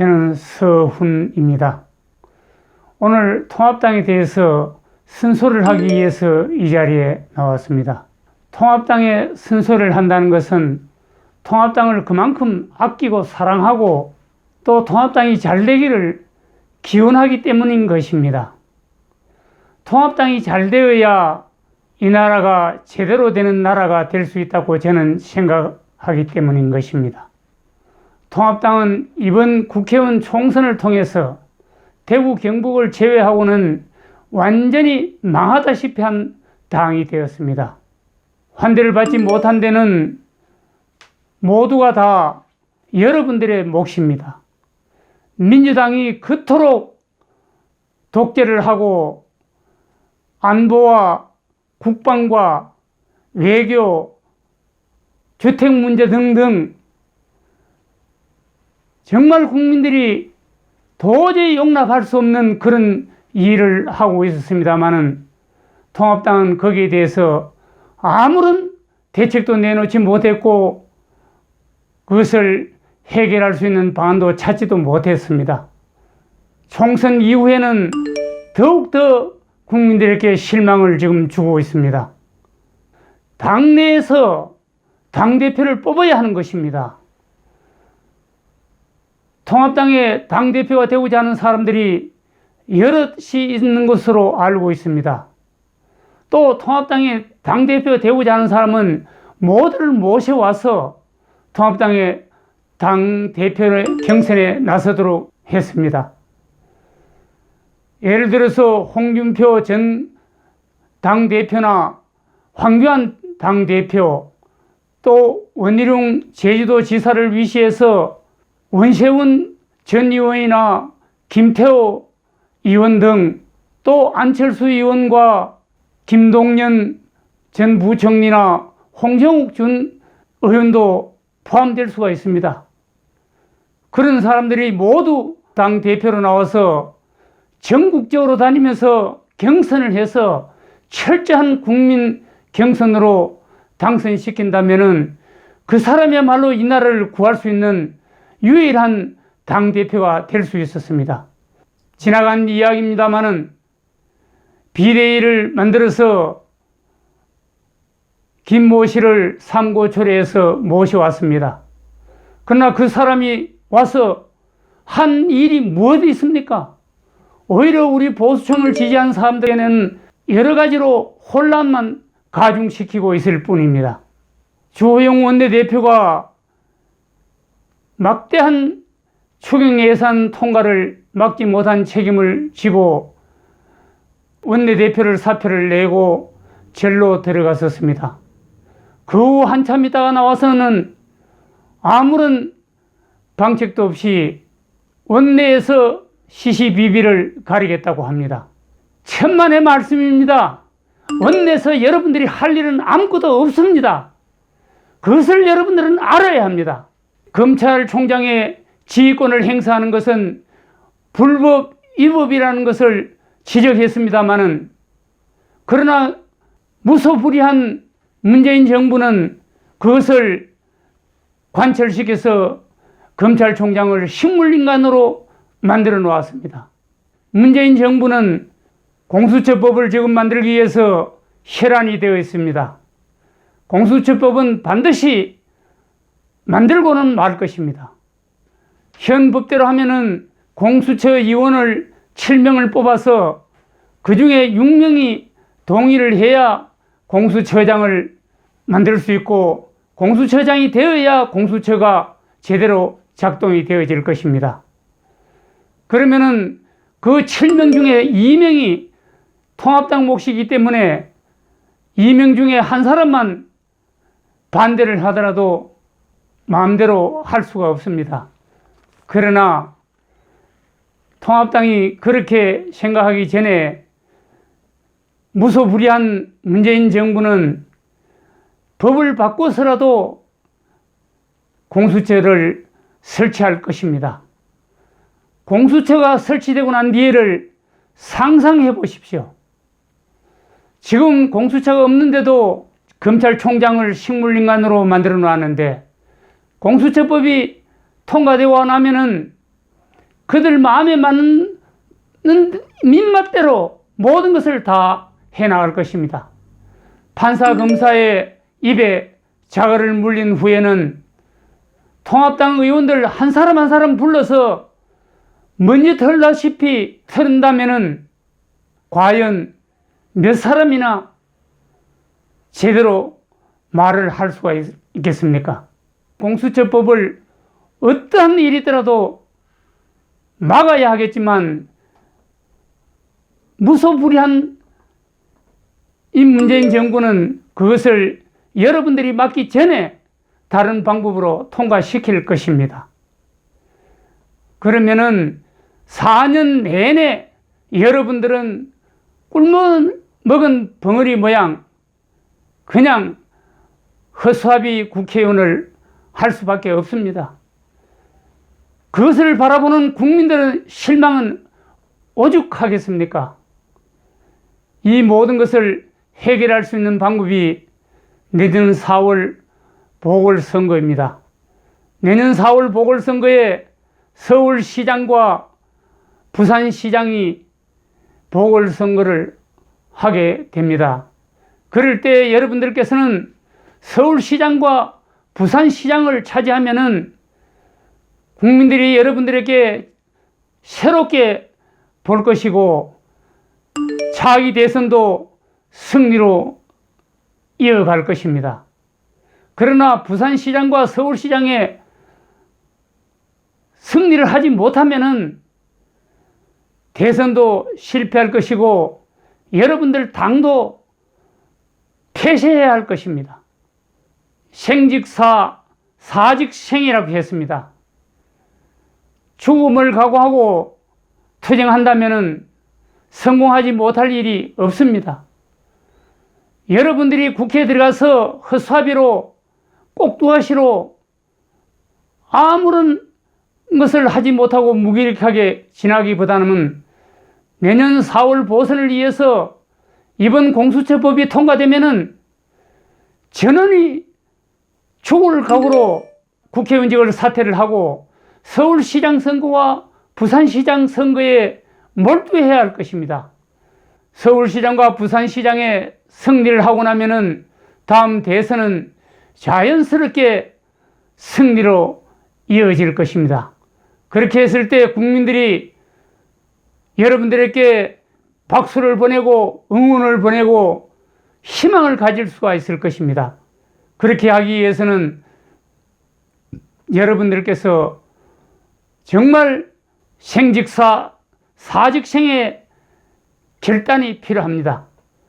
저는 서훈입니다. 오늘 통합당에 대해서 쓴소리를 하기 위해서 이 자리에 나왔습니다. 통합당에 쓴소리를 한다는 것은 통합당을 그만큼 아끼고 사랑하고 또 통합당이 잘 되기를 기원하기 때문인 것입니다. 통합당이 잘 되어야 이 나라가 제대로 되는 나라가 될 수 있다고 저는 생각하기 때문인 것입니다. 통합당은 이번 국회의원 총선을 통해서 대구 경북을 제외하고는 완전히 망하다시피 한 당이 되었습니다. 환대를 받지 못한 데는 모두가 다 여러분들의 몫입니다. 민주당이 그토록 독재를 하고 안보와 국방과 외교, 주택 문제 등등 정말 국민들이 도저히 용납할 수 없는 그런 일을 하고 있었습니다마는 통합당은 거기에 대해서 아무런 대책도 내놓지 못했고 그것을 해결할 수 있는 방안도 찾지도 못했습니다. 총선 이후에는 더욱더 국민들에게 실망을 지금 주고 있습니다. 당내에서 당대표를 뽑아야 하는 것입니다. 통합당의 당대표가 되고자 하는 사람들이 여럿이 있는 것으로 알고 있습니다. 또 통합당의 당대표가 되고자 하는 사람은 모두를 모셔와서 통합당의 당대표의 경선에 나서도록 했습니다. 예를 들어서 홍준표 전 당대표나 황교안 당대표, 또 원희룡 제주도지사를 위시해서 원세훈 전 의원이나 김태호 의원 등, 또 안철수 의원과 김동연 전 부총리나 홍정욱 전 의원도 포함될 수가 있습니다. 그런 사람들이 모두 당대표로 나와서 전국적으로 다니면서 경선을 해서 철저한 국민 경선으로 당선시킨다면은 그 사람이야말로 이 나라를 구할 수 있는 유일한 당대표가 될 수 있었습니다. 지나간 이야기입니다마는 비대위를 만들어서 김모 씨를 삼고초려해서 모셔왔습니다. 그러나 그 사람이 와서 한 일이 무엇이 있습니까? 오히려 우리 보수층을 지지한 사람들에게는 여러 가지로 혼란만 가중시키고 있을 뿐입니다. 주호영 원내대표가 막대한 추경 예산 통과를 막지 못한 책임을 지고 원내대표를 사표를 내고 절로 들어갔었습니다. 그 후 한참 있다가 나와서는 아무런 방책도 없이 원내에서 시시비비를 가리겠다고 합니다. 천만의 말씀입니다. 원내에서 여러분들이 할 일은 아무것도 없습니다. 그것을 여러분들은 알아야 합니다. 검찰총장의 지휘권을 행사하는 것은 불법, 위법이라는 것을 지적했습니다마는, 그러나 무소불위한 문재인 정부는 그것을 관철시켜서 검찰총장을 식물인간으로 만들어 놓았습니다. 문재인 정부는 공수처법을 지금 만들기 위해서 혈안이 되어 있습니다. 공수처법은 반드시 만들고는 말 것입니다. 현 법대로 하면은 공수처 위원을 7명을 뽑아서 그 중에 6명이 동의를 해야 공수처장을 만들 수 있고, 공수처장이 되어야 공수처가 제대로 작동이 되어질 것입니다. 그러면은 그 7명 중에 2명이 통합당 몫이기 때문에 2명 중에 한 사람만 반대를 하더라도 마음대로 할 수가 없습니다. 그러나 통합당이 그렇게 생각하기 전에 무소불위한 문재인 정부는 법을 바꿔서라도 공수처를 설치할 것입니다. 공수처가 설치되고 난 뒤에를 상상해 보십시오. 지금 공수처가 없는데도 검찰총장을 식물인간으로 만들어 놨는데, 공수처법이 통과되고 나면은 그들 마음에 맞는 민맛대로 모든 것을 다 해나갈 것입니다. 판사 검사의 입에 자갈을 물린 후에는 통합당 의원들 한 사람 한 사람 불러서 먼지 털다시피 털은다면은 과연 몇 사람이나 제대로 말을 할 수가 있겠습니까? 공수처법을 어떠한 일이더라도 막아야 하겠지만 무소불위한 이 문재인 정부는 그것을 여러분들이 막기 전에 다른 방법으로 통과시킬 것입니다. 그러면은 4년 내내 여러분들은 꿀먹은 벙어리 모양 그냥 허수아비 국회의원을 할 수밖에 없습니다. 그것을 바라보는 국민들의 실망은 오죽하겠습니까? 이 모든 것을 해결할 수 있는 방법이 내년 4월 보궐선거입니다. 내년 4월 보궐선거에 서울시장과 부산시장이 보궐선거를 하게 됩니다. 그럴 때 여러분들께서는 서울시장과 부산시장을 차지하면은 국민들이 여러분들에게 새롭게 볼 것이고 차기 대선도 승리로 이어갈 것입니다. 그러나 부산시장과 서울시장에 승리를 하지 못하면은 대선도 실패할 것이고 여러분들 당도 폐쇄해야 할 것입니다. 생직사, 사직생이라고 했습니다. 죽음을 각오하고 투쟁한다면은 성공하지 못할 일이 없습니다. 여러분들이 국회에 들어가서 허수아비로 꼭두가시로 아무런 것을 하지 못하고 무기력하게 지나기보다는 내년 4월 보선을 위해서 이번 공수처법이 통과되면은 전원이 죽을 각오로 국회의원직을 사퇴를 하고 서울시장 선거와 부산시장 선거에 몰두해야 할 것입니다. 서울시장과 부산시장에 승리를 하고 나면은 다음 대선은 자연스럽게 승리로 이어질 것입니다. 그렇게 했을 때 국민들이 여러분들에게 박수를 보내고 응원을 보내고 희망을 가질 수가 있을 것입니다. 그렇게 하기 위해서는 여러분들께서 정말 생직사, 사직생의 결단이 필요합니다.